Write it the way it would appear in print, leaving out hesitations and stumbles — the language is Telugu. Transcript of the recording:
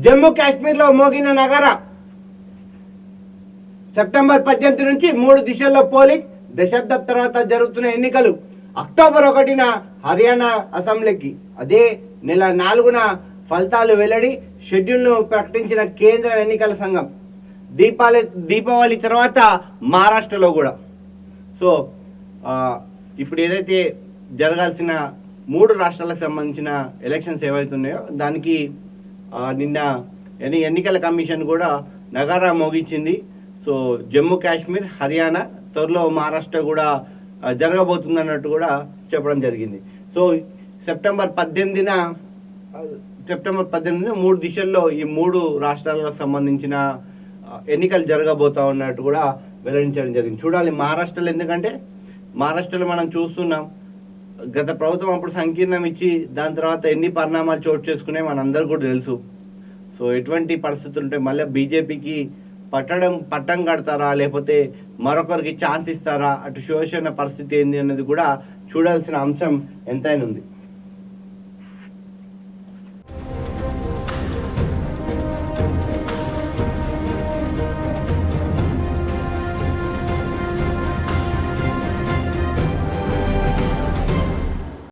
జమ్మూ కాశ్మీర్లో మోగిన నగర. సెప్టెంబర్ 18 నుంచి 3 దిశల్లో పోలింగ్. దశాబ్దం తర్వాత జరుగుతున్న ఎన్నికలు. అక్టోబర్ 1న హర్యానా అసెంబ్లీకి, అదే నెల 4న ఫలితాలు వెల్లడి. షెడ్యూల్ను ప్రకటించిన కేంద్ర ఎన్నికల సంఘం. దీపావళి తర్వాత మహారాష్ట్రలో కూడా. సో ఇప్పుడు ఏదైతే జరగాల్సిన 3 రాష్ట్రాలకు సంబంధించిన ఎలక్షన్స్ ఏవైతున్నాయో దానికి నిన్న ఎన్నికల కమిషన్ కూడా నగారా మోగించింది. సో జమ్మూ కాశ్మీర్, హర్యానా, త్వరలో మహారాష్ట్ర కూడా జరగబోతుంది అన్నట్టు కూడా చెప్పడం జరిగింది. సో సెప్టెంబర్ 18న 3 దిశల్లో ఈ 3 రాష్ట్రాలకు సంబంధించిన ఎన్నికలు జరగబోతా ఉన్నట్టు కూడా వెల్లడించడం జరిగింది. చూడాలి మహారాష్ట్రలో, ఎందుకంటే మహారాష్ట్రలో మనం చూస్తున్నాం గత ప్రభుత్వం అప్పుడు సంకీర్ణం ఇచ్చి దాని తర్వాత ఎన్ని పరిణామాలు చోటు చేసుకునే మనందరూ కూడా తెలుసు. సో ఎటువంటి పరిస్థితులు ఉంటాయి, మళ్ళీ బీజేపీకి పట్టం కడతారా లేకపోతే మరొకరికి ఛాన్స్ ఇస్తారా, అటు శివసేన పరిస్థితి ఏంది అన్నది కూడా చూడాల్సిన అంశం ఎంతైనా ఉంది.